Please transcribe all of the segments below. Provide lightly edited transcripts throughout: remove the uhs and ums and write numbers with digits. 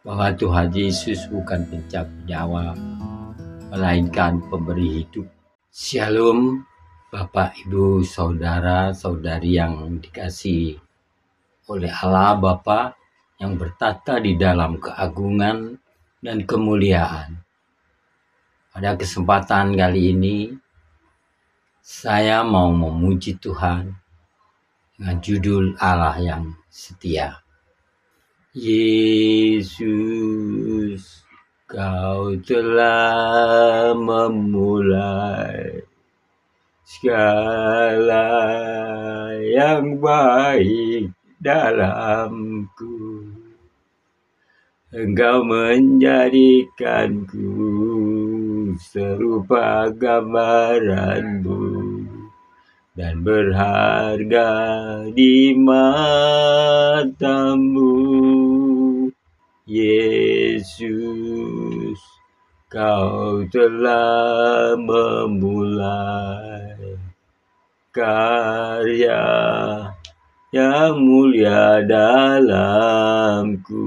bahwa Tuhan Yesus bukan pencabut nyawa, melainkan pemberi hidup. Shalom, Bapak, Ibu, Saudara-saudari yang dikasihi oleh Allah Bapa yang bertata di dalam keagungan dan kemuliaan. Pada kesempatan kali ini, saya mau memuji Tuhan dengan judul Allah yang setia. Yesus, Kau telah memulai segala yang baik dalamku. Engkau menjadikanku serupa gambaran-Mu dan berharga di mata-Mu. Yesus, Kau telah memulai karya yang mulia dalamku.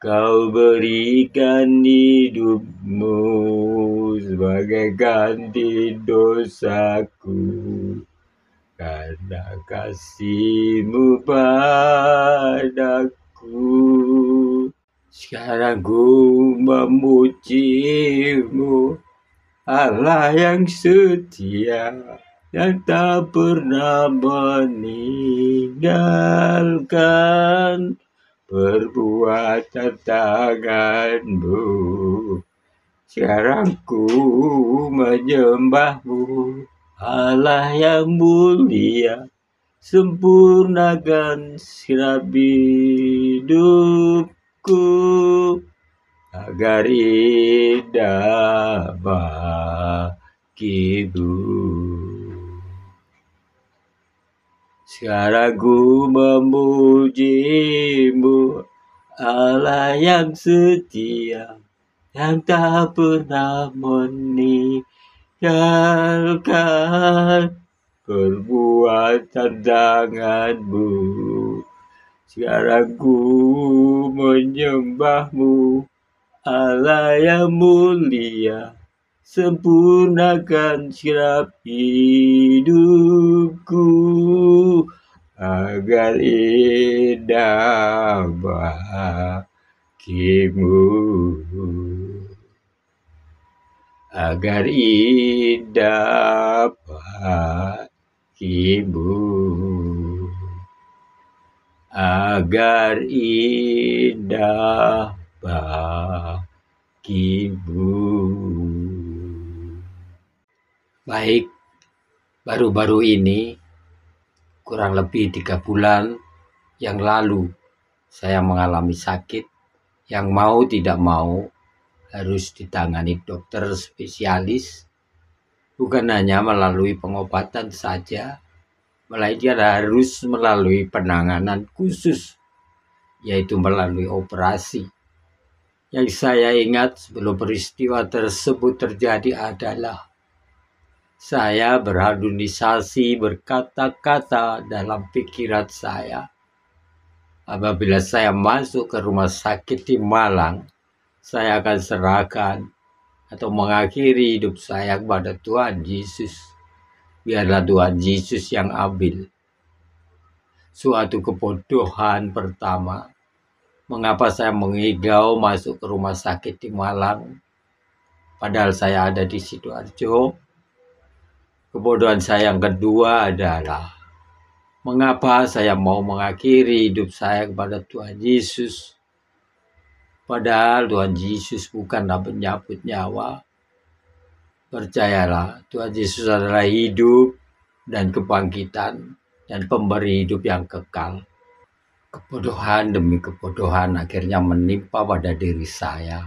Kau berikan hidup-Mu sebagai ganti dosaku, karena kasih-Mu padaku. Sekarang ku memuji-Mu, Allah yang setia, yang tak pernah meninggalkan perbuatan tangan-Mu. Sekarang ku menyembah-Mu, Allah yang mulia, sempurnakan setiap hidupku agar indah bagi-Mu. Sekarang ku memuji-Mu, Allah yang setia, yang tak pernah meninggalkan perbuatan tangan-Mu. Sekarang ku menyembah-Mu, Allah yang mulia, sempurnakan setiap hidupku agar indah bagi-Mu, agar indah bagi-Mu, agar indah bagi-Mu. Baik, baru-baru ini, kurang lebih 3 bulan yang lalu, saya mengalami sakit yang mau tidak mau harus ditangani dokter spesialis, bukan hanya melalui pengobatan saja, melainkan harus melalui penanganan khusus, yaitu melalui operasi. Yang saya ingat sebelum peristiwa tersebut terjadi adalah saya berhalusinasi, berkata-kata dalam pikiran saya. Apabila saya masuk ke rumah sakit di Malang, saya akan serahkan atau mengakhiri hidup saya kepada Tuhan Yesus. Biarlah Tuhan Yesus yang ambil. Suatu kebodohan pertama, mengapa saya mengigau masuk ke rumah sakit di Malang, padahal saya ada di Sidoarjo. Kebodohan saya yang kedua adalah, mengapa saya mau mengakhiri hidup saya kepada Tuhan Yesus, padahal Tuhan Yesus bukanlah pencabut nyawa. Percayalah, Tuhan Yesus adalah hidup dan kebangkitan dan pemberi hidup yang kekal. Kebodohan demi kebodohan akhirnya menimpa pada diri saya.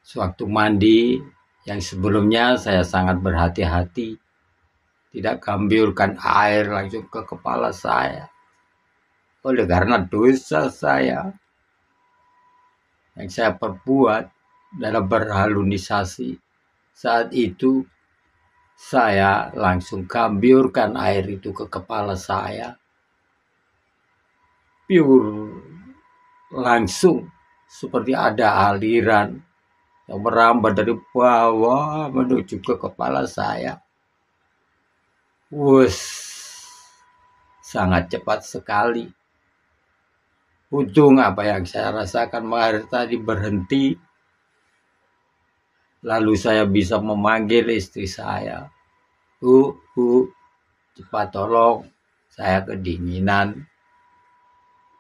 Sewaktu mandi, yang sebelumnya saya sangat berhati-hati, tidak kambiurkan air langsung ke kepala saya. Oleh karena dosa saya yang saya perbuat dalam berhalusinasi, saat itu saya langsung kambiurkan air itu ke kepala saya. Pure, langsung seperti ada aliran yang merambat dari bawah menuju ke kepala saya. Wus, sangat cepat sekali. Untung apa yang saya rasakan mengalir tadi berhenti. Lalu saya bisa memanggil istri saya. Cepat tolong, saya kedinginan.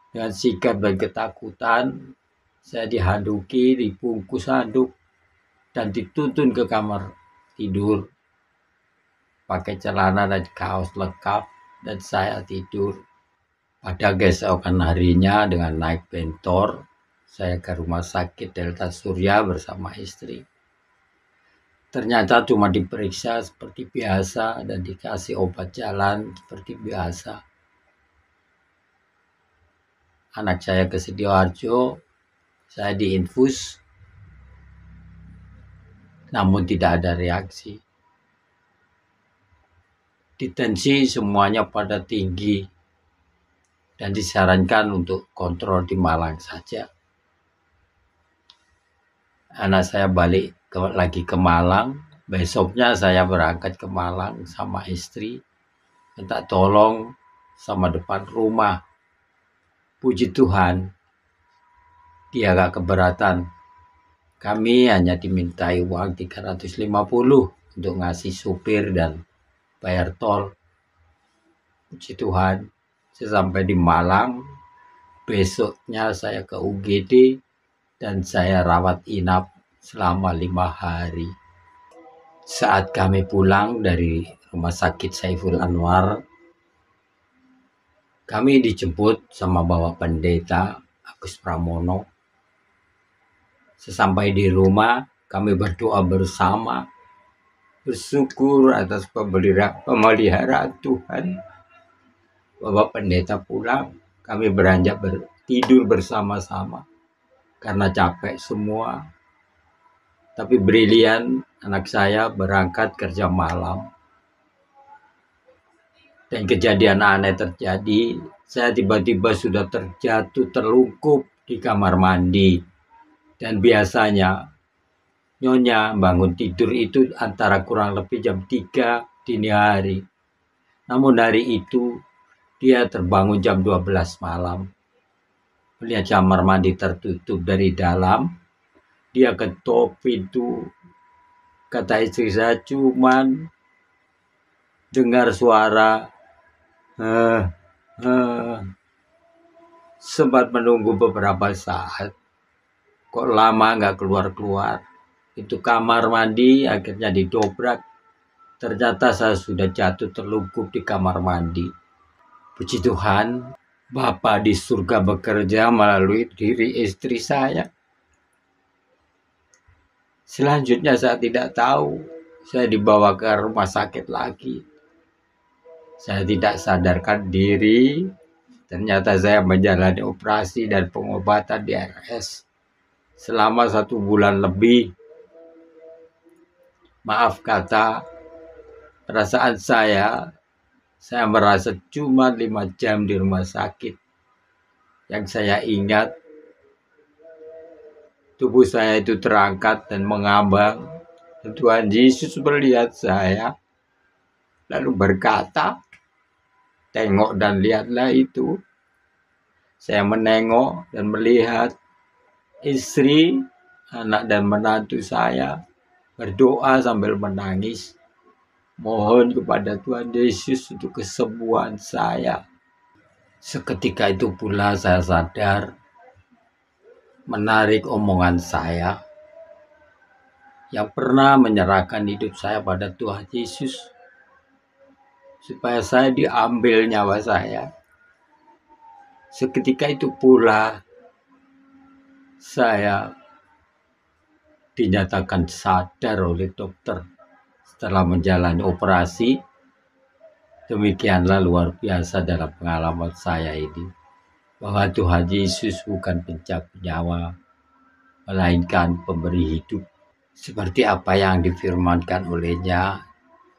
Dengan sigap dan ketakutan, saya dihanduki, dibungkus handuk, dan dituntun ke kamar tidur. Pakai celana dan kaos lengkap, dan saya tidur. Pada keesokan harinya dengan naik bentor, saya ke rumah sakit Delta Surya bersama istri. Ternyata cuma diperiksa seperti biasa dan dikasih obat jalan seperti biasa. Anak saya ke Sidoarjo, saya diinfus, namun tidak ada reaksi. Ditensi semuanya pada tinggi dan disarankan untuk kontrol di Malang saja. Anak saya balik lagi ke Malang. Besoknya saya berangkat ke Malang sama istri, minta tolong sama depan rumah. Puji Tuhan, dia gak keberatan. Kami hanya dimintai uang 350 untuk ngasih supir dan bayar tol. Puji Tuhan, saya sampai di Malang. Besoknya saya ke UGD dan saya rawat inap selama 5 hari. Saat kami pulang dari rumah sakit Saiful Anwar, kami dijemput sama Bapak Pendeta Agus Pramono. Sesampai di rumah, kami berdoa bersama, bersyukur atas pemeliharaan Tuhan. Bapak Pendeta pulang, kami beranjak tidur bersama-sama karena capek semua. Tapi brilian, anak saya berangkat kerja malam. Dan kejadian aneh terjadi, saya tiba-tiba sudah terjatuh terlungkup di kamar mandi. Dan biasanya Nyonya bangun tidur itu antara kurang lebih jam 3 dini hari. Namun hari itu dia terbangun jam 12 malam. Melihat kamar mandi tertutup dari dalam, dia ketok pintu. Kata istri saya, cuman dengar suara sempat menunggu beberapa saat. Kok lama nggak keluar-keluar. Itu kamar mandi akhirnya didobrak. Ternyata saya sudah jatuh terlungkup di kamar mandi. Puji Tuhan, Bapa di surga bekerja melalui diri istri saya. Selanjutnya saya tidak tahu. Saya dibawa ke rumah sakit lagi. Saya tidak sadarkan diri. Ternyata saya menjalani operasi dan pengobatan di RS selama 1 bulan lebih. Maaf kata, perasaan saya merasa cuma 5 jam di rumah sakit. Yang saya ingat, tubuh saya itu terangkat dan mengambang. Tuhan Yesus melihat saya, lalu berkata, tengok dan lihatlah itu. Saya menengok dan melihat istri, anak dan menantu saya berdoa sambil menangis. Mohon kepada Tuhan Yesus untuk kesembuhan saya. Seketika itu pula saya sadar, menarik omongan saya yang pernah menyerahkan hidup saya pada Tuhan Yesus, supaya saya diambil nyawa saya. Seketika itu pula saya dinyatakan sadar oleh dokter setelah menjalani operasi. Demikianlah luar biasa dalam pengalaman saya ini, bahwa Tuhan Yesus bukan pencabut nyawa, melainkan pemberi hidup. Seperti apa yang difirmankan olehnya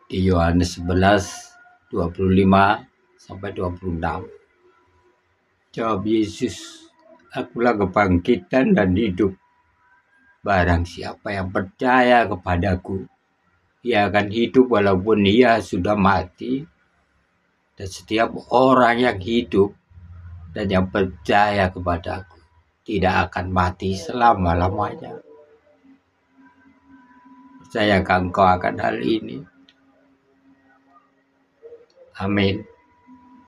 di Yohanes 11, 25-26. Jawab Yesus, Akulah kebangkitan dan hidup. Barang siapa yang percaya kepadaku, ia akan hidup walaupun ia sudah mati. Dan setiap orang yang hidup dan yang percaya kepadaku tidak akan mati selama-lamanya. Percayakah engkau akan hal ini? Amin.